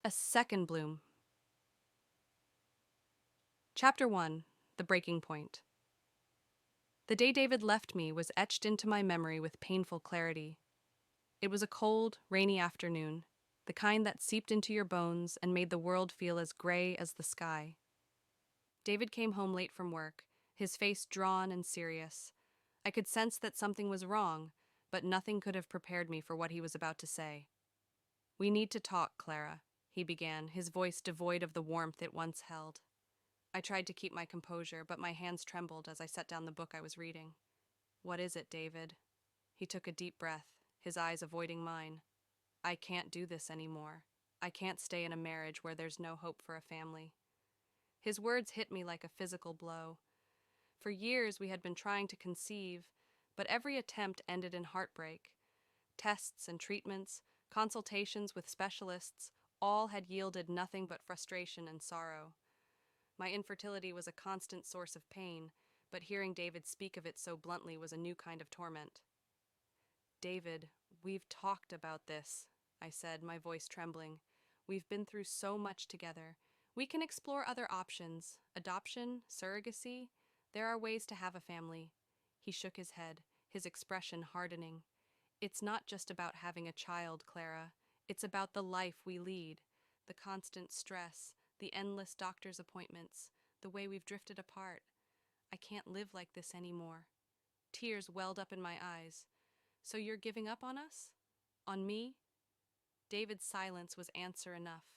A second bloom. Chapter 1. The Breaking Point. The day David left me was etched into my memory with painful clarity. It was a cold, rainy afternoon, the kind that seeped into your bones and made the world feel as gray as the sky. David came home late from work, his face drawn and serious. I could sense that something was wrong, but nothing could have prepared me for what he was about to say. "We need to talk, Clara," he began, his voice devoid of the warmth it once held. I tried to keep my composure, but my hands trembled as I set down the book I was reading. "What is it, David?" He took a deep breath, his eyes avoiding mine. "I can't do this anymore. I can't stay in a marriage where there's no hope for a family." His words hit me like a physical blow. For years we had been trying to conceive, but every attempt ended in heartbreak. Tests and treatments, consultations with specialists, all had yielded nothing but frustration and sorrow. My infertility was a constant source of pain, but hearing David speak of it so bluntly was a new kind of torment. "David, we've talked about this," I said, my voice trembling. "We've been through so much together. We can explore other options: adoption, surrogacy. There are ways to have a family." He shook his head, his expression hardening. "It's not just about having a child, Clara. It's about the life we lead, the constant stress, the endless doctor's appointments, the way we've drifted apart. I can't live like this anymore." Tears welled up in my eyes. "So you're giving up on us? On me?" David's silence was answer enough.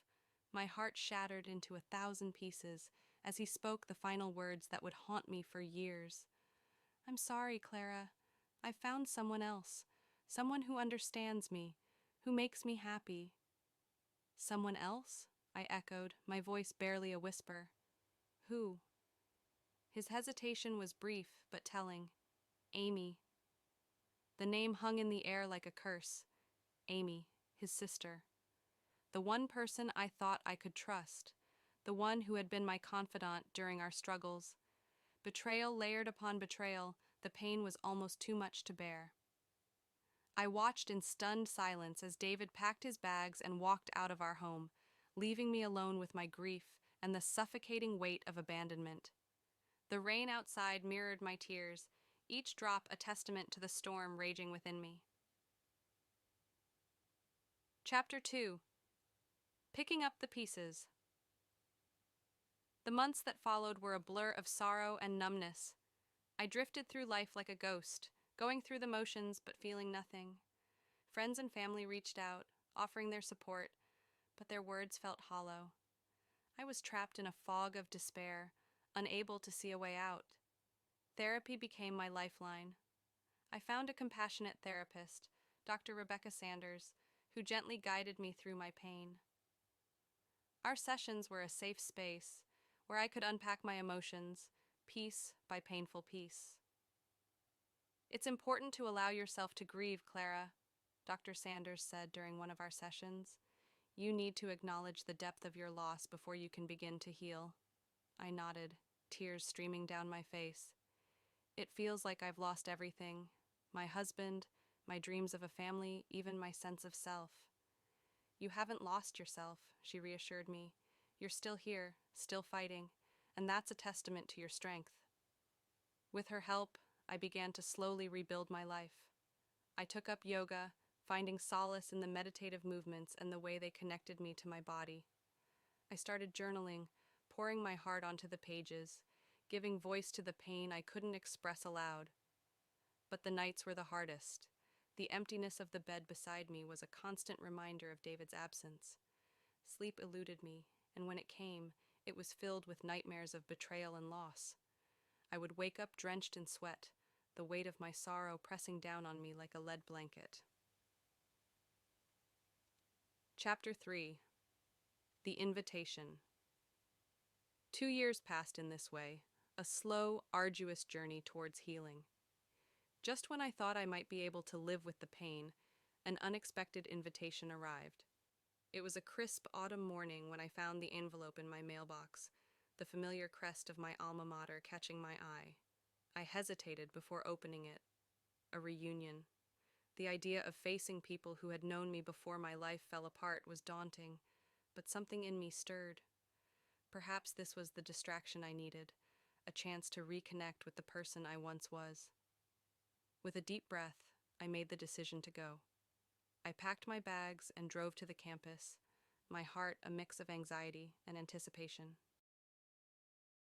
My heart shattered into 1,000 pieces as he spoke the final words that would haunt me for years. "I'm sorry, Clara. I've found someone else. Someone who understands me, who makes me happy." "Someone else?" I echoed, my voice barely a whisper. "Who?" His hesitation was brief but telling. "Amy." The name hung in the air like a curse. Amy, his sister. The one person I thought I could trust. The one who had been my confidant during our struggles. Betrayal layered upon betrayal, the pain was almost too much to bear. I watched in stunned silence as David packed his bags and walked out of our home, leaving me alone with my grief and the suffocating weight of abandonment. The rain outside mirrored my tears, each drop a testament to the storm raging within me. Chapter 2. Picking up the pieces. The months that followed were a blur of sorrow and numbness. I drifted through life like a ghost, going through the motions but feeling nothing. Friends and family reached out, offering their support, but their words felt hollow. I was trapped in a fog of despair, unable to see a way out. Therapy became my lifeline. I found a compassionate therapist, Dr. Rebecca Sanders, who gently guided me through my pain. Our sessions were a safe space where I could unpack my emotions, piece by painful piece. "It's important to allow yourself to grieve, Clara," Dr. Sanders said during one of our sessions. "You need to acknowledge the depth of your loss before you can begin to heal." I nodded, tears streaming down my face. "It feels like I've lost everything: my husband, my dreams of a family, even my sense of self." "You haven't lost yourself," she reassured me. "You're still here, still fighting, and that's a testament to your strength." With her help, I began to slowly rebuild my life. I took up yoga, finding solace in the meditative movements and the way they connected me to my body. I started journaling, pouring my heart onto the pages, giving voice to the pain I couldn't express aloud. But the nights were the hardest. The emptiness of the bed beside me was a constant reminder of David's absence. Sleep eluded me, and when it came, it was filled with nightmares of betrayal and loss. I would wake up drenched in sweat, the weight of my sorrow pressing down on me like a lead blanket. Chapter 3. The Invitation. 2 years passed in this way, a slow, arduous journey towards healing. Just when I thought I might be able to live with the pain, an unexpected invitation arrived. It was a crisp autumn morning when I found the envelope in my mailbox, the familiar crest of my alma mater catching my eye. I hesitated before opening it. A reunion. The idea of facing people who had known me before my life fell apart was daunting, but something in me stirred. Perhaps this was the distraction I needed, a chance to reconnect with the person I once was. With a deep breath, I made the decision to go. I packed my bags and drove to the campus, my heart a mix of anxiety and anticipation.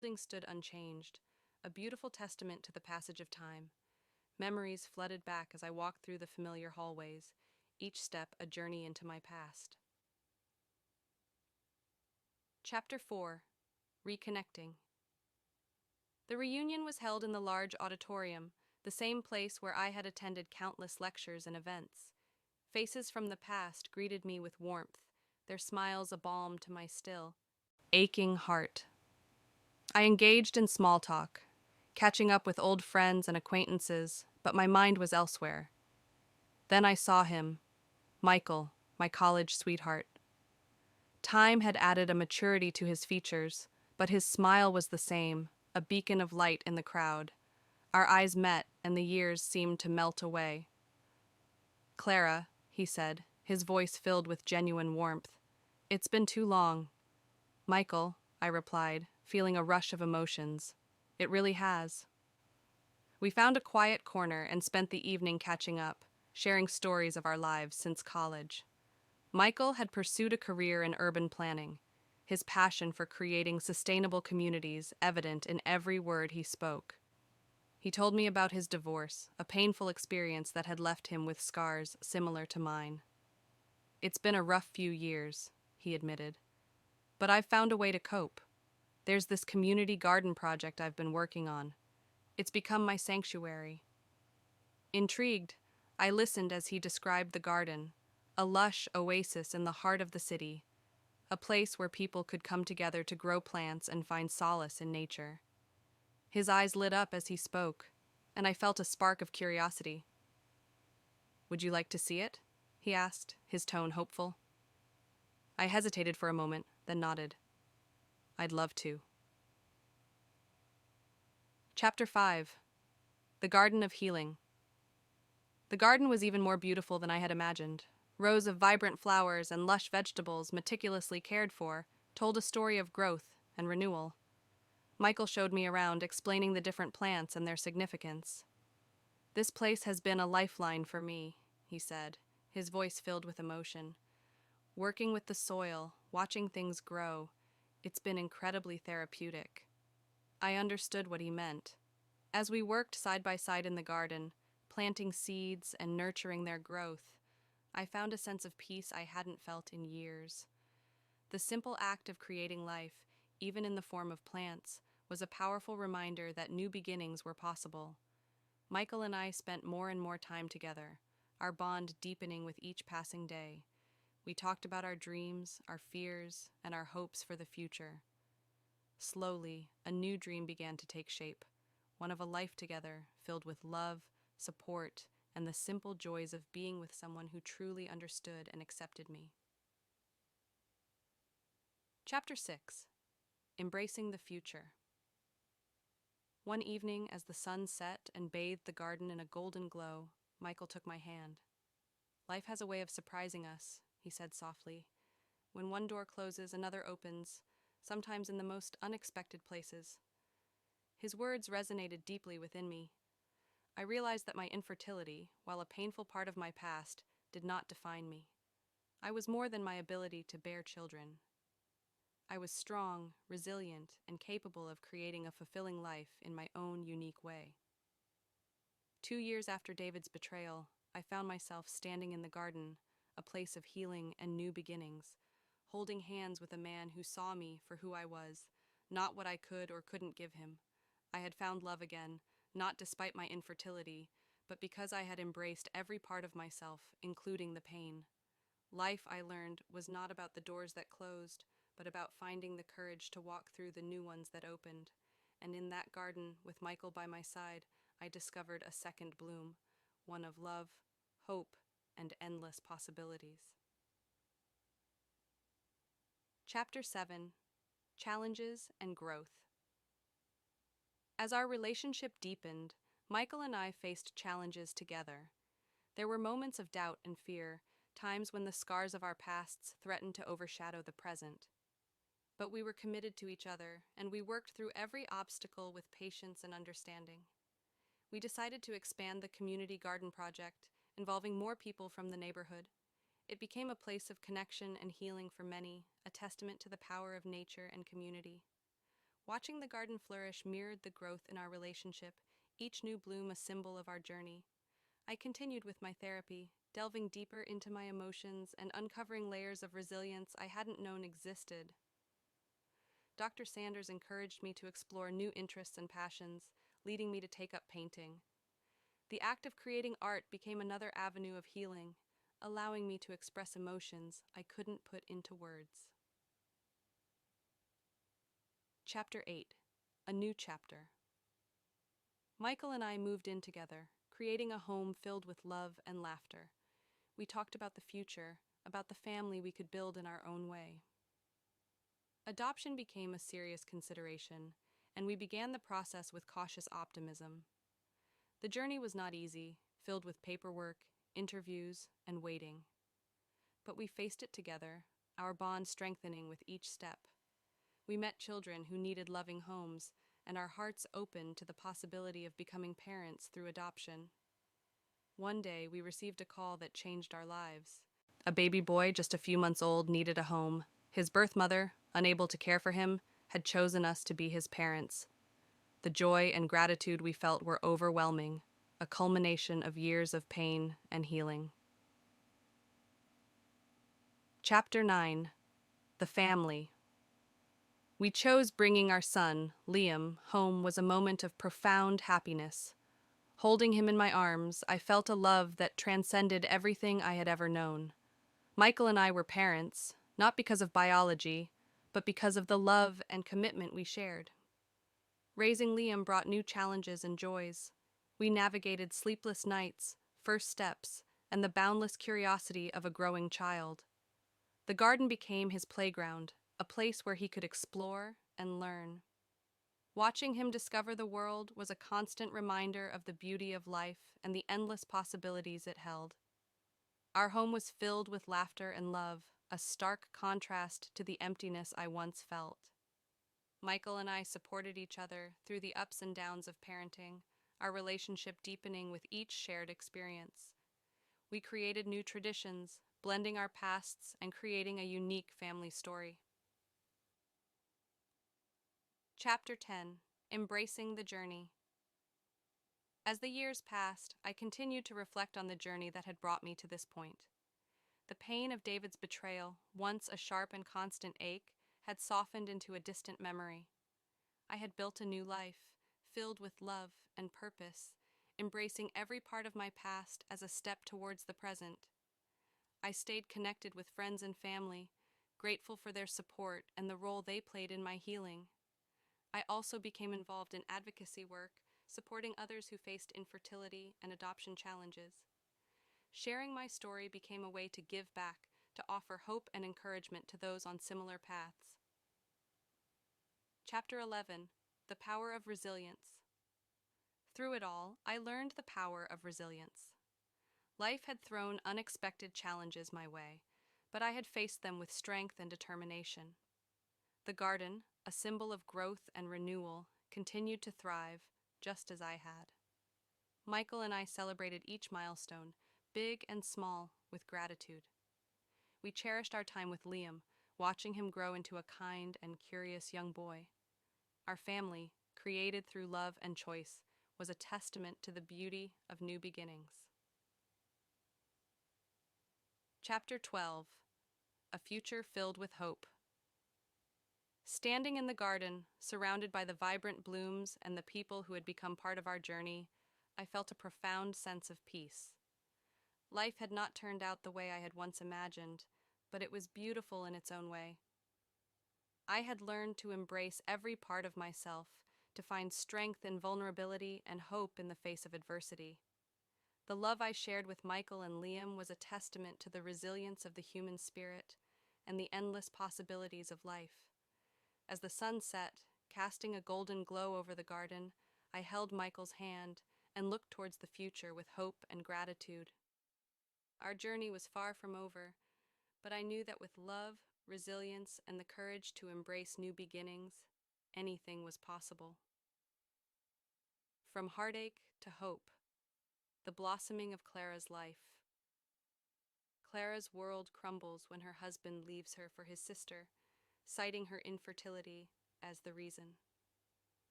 The building stood unchanged, a beautiful testament to the passage of time. Memories flooded back as I walked through the familiar hallways, each step a journey into my past. Chapter 4: Reconnecting. The reunion was held in the large auditorium, the same place where I had attended countless lectures and events. Faces from the past greeted me with warmth, their smiles a balm to my still, aching heart. I engaged in small talk, catching up with old friends and acquaintances, but my mind was elsewhere. Then I saw him, Michael, my college sweetheart. Time had added a maturity to his features, but his smile was the same, a beacon of light in the crowd. Our eyes met, and the years seemed to melt away. "Clara," he said, his voice filled with genuine warmth. "It's been too long." "Michael," I replied, feeling a rush of emotions. "It really has." We found a quiet corner and spent the evening catching up, sharing stories of our lives since college. Michael had pursued a career in urban planning, his passion for creating sustainable communities evident in every word he spoke. He told me about his divorce, a painful experience that had left him with scars similar to mine. "It's been a rough few years," he admitted, "but I've found a way to cope. There's this community garden project I've been working on. It's become my sanctuary." Intrigued, I listened as he described the garden, a lush oasis in the heart of the city, a place where people could come together to grow plants and find solace in nature. His eyes lit up as he spoke, and I felt a spark of curiosity. "Would you like to see it?" he asked, his tone hopeful. I hesitated for a moment, then nodded. "I'd love to." Chapter 5: The Garden of Healing. The garden was even more beautiful than I had imagined. Rows of vibrant flowers and lush vegetables meticulously cared for told a story of growth and renewal. Michael showed me around, explaining the different plants and their significance. "This place has been a lifeline for me," he said, his voice filled with emotion. "Working with the soil, watching things grow, it's been incredibly therapeutic." I understood what he meant. As we worked side by side in the garden, planting seeds and nurturing their growth, I found a sense of peace I hadn't felt in years. The simple act of creating life, even in the form of plants, was a powerful reminder that new beginnings were possible. Michael and I spent more and more time together, our bond deepening with each passing day. We talked about our dreams, our fears, and our hopes for the future. Slowly, a new dream began to take shape, one of a life together filled with love, support, and the simple joys of being with someone who truly understood and accepted me. Chapter 6: Embracing the Future. One evening, as the sun set and bathed the garden in a golden glow, Michael took my hand. "Life has a way of surprising us," he said softly. "When one door closes, another opens, sometimes in the most unexpected places." His words resonated deeply within me. I realized that my infertility, while a painful part of my past, did not define me. I was more than my ability to bear children. I was strong, resilient, and capable of creating a fulfilling life in my own unique way. 2 years after David's betrayal, I found myself standing in the garden, a place of healing and new beginnings, holding hands with a man who saw me for who I was, not what I could or couldn't give him. I had found love again, not despite my infertility, but because I had embraced every part of myself, including the pain. Life, I learned, was not about the doors that closed, but about finding the courage to walk through the new ones that opened. And in that garden, with Michael by my side, I discovered a second bloom, one of love, hope, and endless possibilities. Chapter 7: Challenges and Growth. As our relationship deepened, Michael and I faced challenges together. There were moments of doubt and fear, times when the scars of our pasts threatened to overshadow the present. But we were committed to each other, and we worked through every obstacle with patience and understanding. We decided to expand the community garden project, involving more people from the neighborhood. It became a place of connection and healing for many, a testament to the power of nature and community. Watching the garden flourish mirrored the growth in our relationship, each new bloom a symbol of our journey. I continued with my therapy, delving deeper into my emotions and uncovering layers of resilience I hadn't known existed. Dr. Sanders encouraged me to explore new interests and passions, leading me to take up painting. The act of creating art became another avenue of healing, allowing me to express emotions I couldn't put into words. Chapter 8. A New Chapter. Michael and I moved in together, creating a home filled with love and laughter. We talked about the future, about the family we could build in our own way. Adoption became a serious consideration, and we began the process with cautious optimism. The journey was not easy, filled with paperwork, interviews, and waiting. But we faced it together, our bond strengthening with each step. We met children who needed loving homes, and our hearts opened to the possibility of becoming parents through adoption. One day, we received a call that changed our lives. A baby boy just a few months old needed a home. His birth mother, unable to care for him, had chosen us to be his parents. The joy and gratitude we felt were overwhelming, a culmination of years of pain and healing. Chapter 9. The Family. We chose bringing our son, Liam, home was a moment of profound happiness. Holding him in my arms, I felt a love that transcended everything I had ever known. Michael and I were parents, not because of biology, but because of the love and commitment we shared. Raising Liam brought new challenges and joys. We navigated sleepless nights, first steps, and the boundless curiosity of a growing child. The garden became his playground, a place where he could explore and learn. Watching him discover the world was a constant reminder of the beauty of life and the endless possibilities it held. Our home was filled with laughter and love, a stark contrast to the emptiness I once felt. Michael and I supported each other through the ups and downs of parenting, our relationship deepening with each shared experience. We created new traditions, blending our pasts and creating a unique family story. Chapter 10. Embracing the Journey. As the years passed, I continued to reflect on the journey that had brought me to this point. The pain of David's betrayal, once a sharp and constant ache, had softened into a distant memory. I had built a new life, filled with love and purpose, embracing every part of my past as a step towards the present. I stayed connected with friends and family, grateful for their support and the role they played in my healing. I also became involved in advocacy work, supporting others who faced infertility and adoption challenges. Sharing my story became a way to give back, to offer hope and encouragement to those on similar paths. Chapter 11. The Power of Resilience. Through it all, I learned the power of resilience. Life had thrown unexpected challenges my way, but I had faced them with strength and determination. The garden, a symbol of growth and renewal, continued to thrive, just as I had. Michael and I celebrated each milestone, big and small, with gratitude. We cherished our time with Liam, watching him grow into a kind and curious young boy. Our family, created through love and choice, was a testament to the beauty of new beginnings. Chapter 12. A Future Filled with Hope. Standing in the garden, surrounded by the vibrant blooms and the people who had become part of our journey, I felt a profound sense of peace. Life had not turned out the way I had once imagined, but it was beautiful in its own way. I had learned to embrace every part of myself, to find strength in vulnerability and hope in the face of adversity. The love I shared with Michael and Liam was a testament to the resilience of the human spirit and the endless possibilities of life. As the sun set, casting a golden glow over the garden, I held Michael's hand and looked towards the future with hope and gratitude. Our journey was far from over, but I knew that with love, resilience, and the courage to embrace new beginnings, anything was possible. From heartache to hope, the blossoming of Clara's life. Clara's world crumbles when her husband leaves her for his sister, citing her infertility as the reason.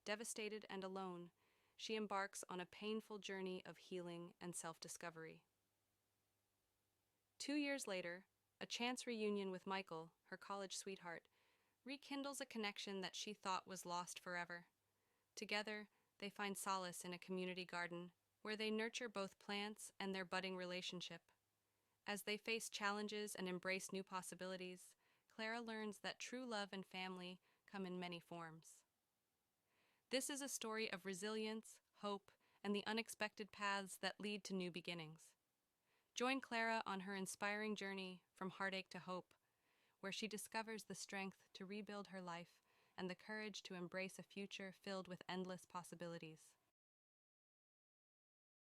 Devastated and alone, she embarks on a painful journey of healing and self-discovery. 2 years later, a chance reunion with Michael, her college sweetheart, rekindles a connection that she thought was lost forever. Together, they find solace in a community garden where they nurture both plants and their budding relationship. As they face challenges and embrace new possibilities, Clara learns that true love and family come in many forms. This is a story of resilience, hope, and the unexpected paths that lead to new beginnings. Join Clara on her inspiring journey from heartache to hope, where she discovers the strength to rebuild her life and the courage to embrace a future filled with endless possibilities.